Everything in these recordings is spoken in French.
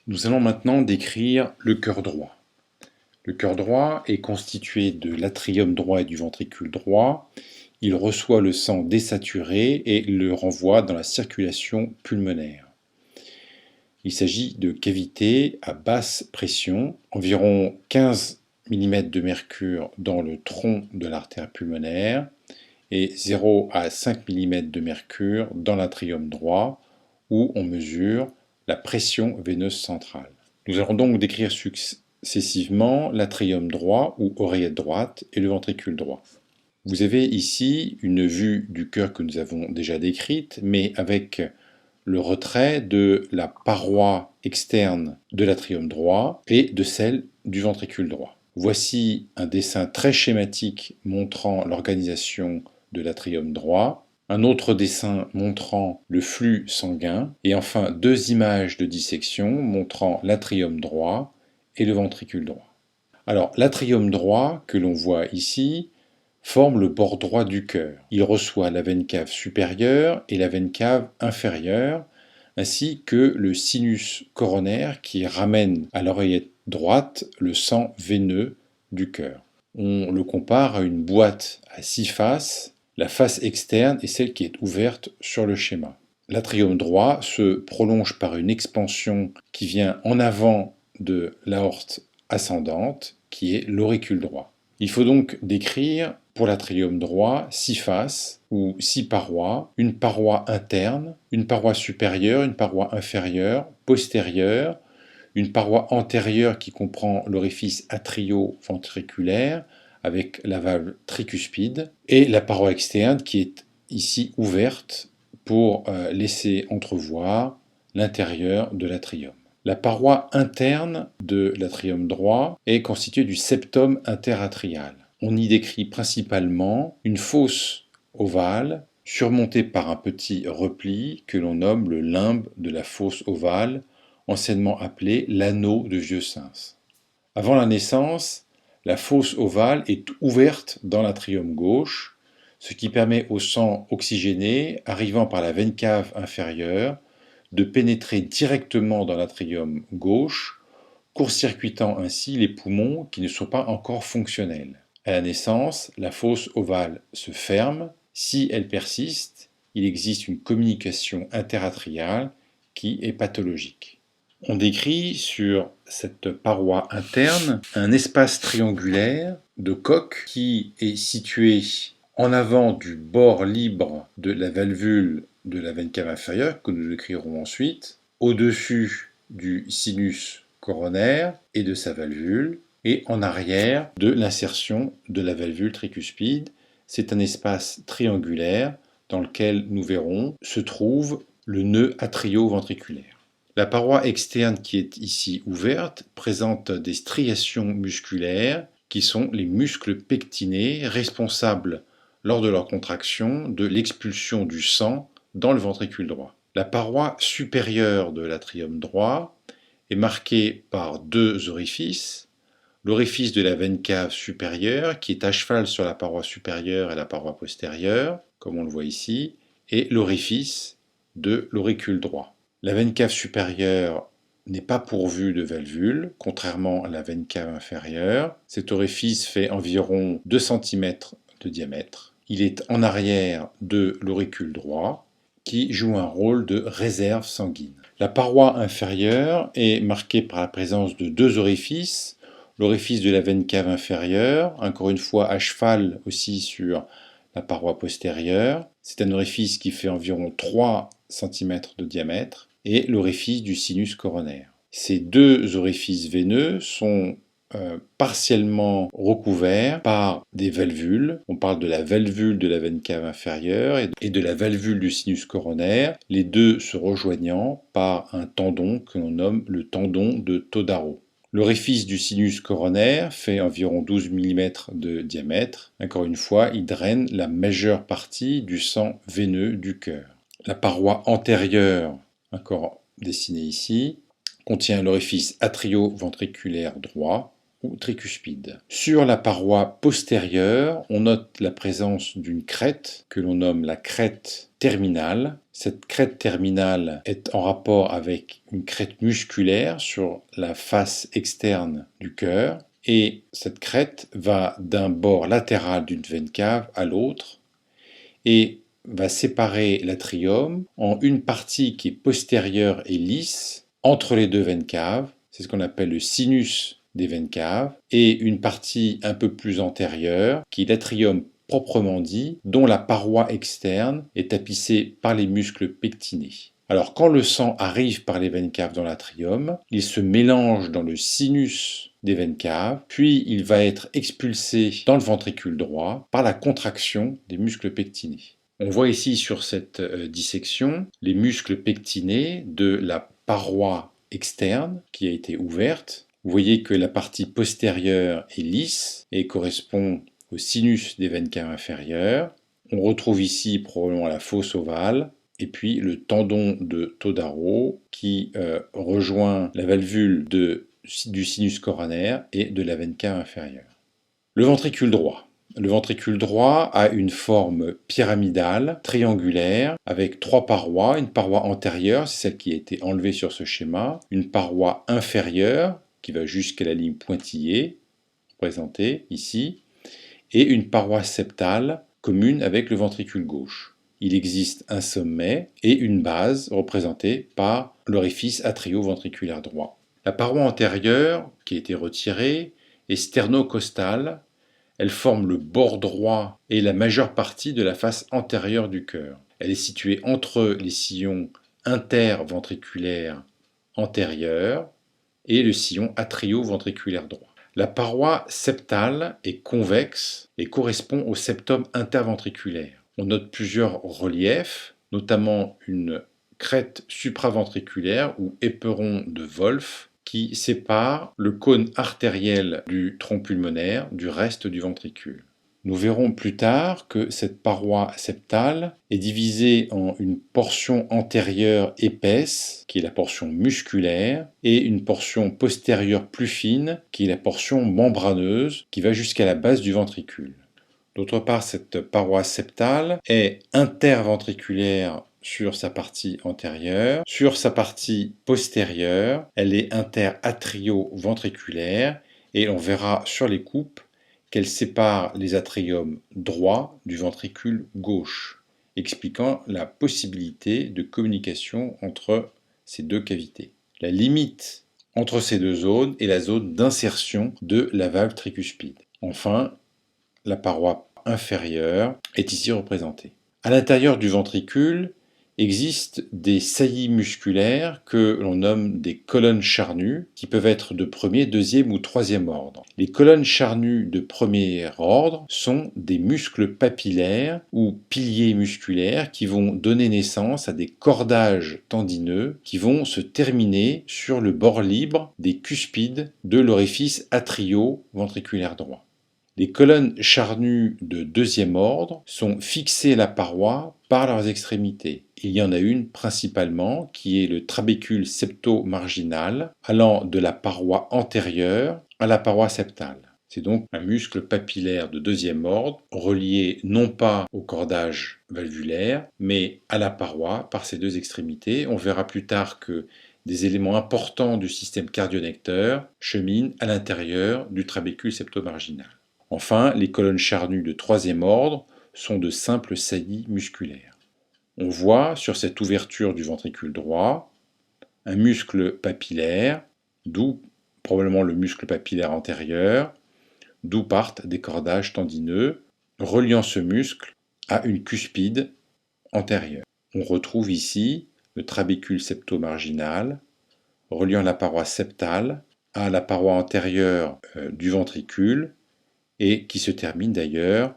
Nous allons maintenant décrire le cœur droit. Le cœur droit est constitué de l'atrium droit et du ventricule droit. Il reçoit le sang désaturé et le renvoie dans la circulation pulmonaire. Il s'agit de cavités à basse pression, environ 15 mm de mercure dans le tronc de l'artère pulmonaire et 0 à 5 mm de mercure dans l'atrium droit, où on mesure la pression veineuse centrale. Nous allons donc décrire successivement l'atrium droit ou oreillette droite et le ventricule droit. Vous avez ici une vue du cœur que nous avons déjà décrite, mais avec le retrait de la paroi externe de l'atrium droit et de celle du ventricule droit. Voici un dessin très schématique montrant l'organisation de l'atrium droit, un autre dessin montrant le flux sanguin, et enfin deux images de dissection montrant l'atrium droit et le ventricule droit. Alors, l'atrium droit, que l'on voit ici, forme le bord droit du cœur. Il reçoit la veine cave supérieure et la veine cave inférieure, ainsi que le sinus coronaire qui ramène à l'oreillette droite le sang veineux du cœur. On le compare à une boîte à 6 faces. La face externe est celle qui est ouverte sur le schéma. L'atrium droit se prolonge par une expansion qui vient en avant de l'aorte ascendante, qui est l'auricule droit. Il faut donc décrire pour l'atrium droit 6 faces ou 6 parois, une paroi interne, une paroi supérieure, une paroi inférieure, postérieure, une paroi antérieure qui comprend l'orifice atrio-ventriculaire avec la valve tricuspide, et la paroi externe qui est ici ouverte pour laisser entrevoir l'intérieur de l'atrium. La paroi interne de l'atrium droit est constituée du septum interatrial. On y décrit principalement une fosse ovale surmontée par un petit repli que l'on nomme le limbe de la fosse ovale, anciennement appelé l'anneau de Vieux-Sens. Avant la naissance, la fosse ovale est ouverte dans l'atrium gauche, ce qui permet au sang oxygéné, arrivant par la veine cave inférieure, de pénétrer directement dans l'atrium gauche, court-circuitant ainsi les poumons qui ne sont pas encore fonctionnels. À la naissance, la fosse ovale se ferme. Si elle persiste, il existe une communication interatriale qui est pathologique. On décrit sur cette paroi interne un espace triangulaire de coque qui est situé en avant du bord libre de la valvule de la veine cave inférieure, que nous décrirons ensuite, au-dessus du sinus coronaire et de sa valvule, et en arrière de l'insertion de la valvule tricuspide. C'est un espace triangulaire dans lequel nous verrons se trouve le nœud atrio-ventriculaire. La paroi externe qui est ici ouverte présente des striations musculaires qui sont les muscles pectinés responsables lors de leur contraction de l'expulsion du sang dans le ventricule droit. La paroi supérieure de l'atrium droit est marquée par deux orifices. L'orifice de la veine cave supérieure qui est à cheval sur la paroi supérieure et la paroi postérieure, comme on le voit ici, et l'orifice de l'auricule droit. La veine cave supérieure n'est pas pourvue de valvule, contrairement à la veine cave inférieure. Cet orifice fait environ 2 cm de diamètre. Il est en arrière de l'auricule droit, qui joue un rôle de réserve sanguine. La paroi inférieure est marquée par la présence de deux orifices. L'orifice de la veine cave inférieure, encore une fois à cheval aussi sur la paroi postérieure. C'est un orifice qui fait environ 3 cm de diamètre, et l'orifice du sinus coronaire. Ces deux orifices veineux sont partiellement recouverts par des valvules. On parle de la valvule de la veine cave inférieure et de la valvule du sinus coronaire, les deux se rejoignant par un tendon que l'on nomme le tendon de Todaro. L'orifice du sinus coronaire fait environ 12 mm de diamètre. Encore une fois, il draine la majeure partie du sang veineux du cœur. La paroi antérieure, encore dessinée ici, contient l'orifice atrio-ventriculaire droit ou tricuspide. Sur la paroi postérieure, on note la présence d'une crête que l'on nomme la crête terminale. Cette crête terminale est en rapport avec une crête musculaire sur la face externe du cœur. Et cette crête va d'un bord latéral d'une veine cave à l'autre et va séparer l'atrium en une partie qui est postérieure et lisse entre les deux veines caves. C'est ce qu'on appelle le sinus des veines caves, et une partie un peu plus antérieure qui est l'atrium proprement dit, dont la paroi externe est tapissée par les muscles pectinés. Alors quand le sang arrive par les veines caves dans l'atrium, il se mélange dans le sinus des veines caves, puis il va être expulsé dans le ventricule droit par la contraction des muscles pectinés. On voit ici sur cette dissection les muscles pectinés de la paroi externe qui a été ouverte. Vous voyez que la partie postérieure est lisse et correspond au sinus des veines caves inférieures. On retrouve ici probablement la fosse ovale et puis le tendon de Todaro qui rejoint la valvule du sinus coronaire et de la veine cave inférieure. Le ventricule droit. Le ventricule droit a une forme pyramidale, triangulaire, avec trois parois. Une paroi antérieure, c'est celle qui a été enlevée sur ce schéma. Une paroi inférieure, qui va jusqu'à la ligne pointillée, représentée ici. Et une paroi septale, commune avec le ventricule gauche. Il existe un sommet et une base, représentée par l'orifice atrio-ventriculaire droit. La paroi antérieure, qui a été retirée, est sternocostale. Elle forme le bord droit et la majeure partie de la face antérieure du cœur. Elle est située entre les sillons interventriculaires antérieurs et le sillon atrio-ventriculaire droit. La paroi septale est convexe et correspond au septum interventriculaire. On note plusieurs reliefs, notamment une crête supraventriculaire ou éperon de Wolff, qui sépare le cône artériel du tronc pulmonaire du reste du ventricule. Nous verrons plus tard que cette paroi septale est divisée en une portion antérieure épaisse, qui est la portion musculaire, et une portion postérieure plus fine, qui est la portion membraneuse, qui va jusqu'à la base du ventricule. D'autre part, cette paroi septale est interventriculaire sur sa partie antérieure. Sur sa partie postérieure, elle est interatrio-ventriculaire et on verra sur les coupes qu'elle sépare les atriums droits du ventricule gauche, expliquant la possibilité de communication entre ces deux cavités. La limite entre ces deux zones est la zone d'insertion de la valve tricuspide. Enfin, la paroi inférieure est ici représentée. À l'intérieur du ventricule existent des saillies musculaires que l'on nomme des colonnes charnues, qui peuvent être de premier, deuxième ou troisième ordre. Les colonnes charnues de premier ordre sont des muscles papillaires ou piliers musculaires qui vont donner naissance à des cordages tendineux qui vont se terminer sur le bord libre des cuspides de l'orifice atrio-ventriculaire droit. Les colonnes charnues de deuxième ordre sont fixées à la paroi par leurs extrémités. Il y en a une principalement qui est le trabécule septo-marginal allant de la paroi antérieure à la paroi septale. C'est donc un muscle papillaire de deuxième ordre relié non pas au cordage valvulaire mais à la paroi par ses deux extrémités. On verra plus tard que des éléments importants du système cardionecteur cheminent à l'intérieur du trabécule septo-marginal. Enfin, les colonnes charnues de troisième ordre sont de simples saillies musculaires. On voit sur cette ouverture du ventricule droit un muscle papillaire, d'où probablement le muscle papillaire antérieur, d'où partent des cordages tendineux reliant ce muscle à une cuspide antérieure. On retrouve ici le trabécule septo-marginal reliant la paroi septale à la paroi antérieure du ventricule et qui se termine d'ailleurs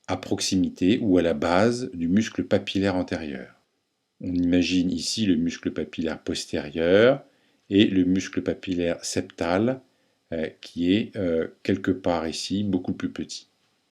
à proximité ou à la base du muscle papillaire antérieur. On imagine ici le muscle papillaire postérieur et le muscle papillaire septal qui est quelque part ici beaucoup plus petit.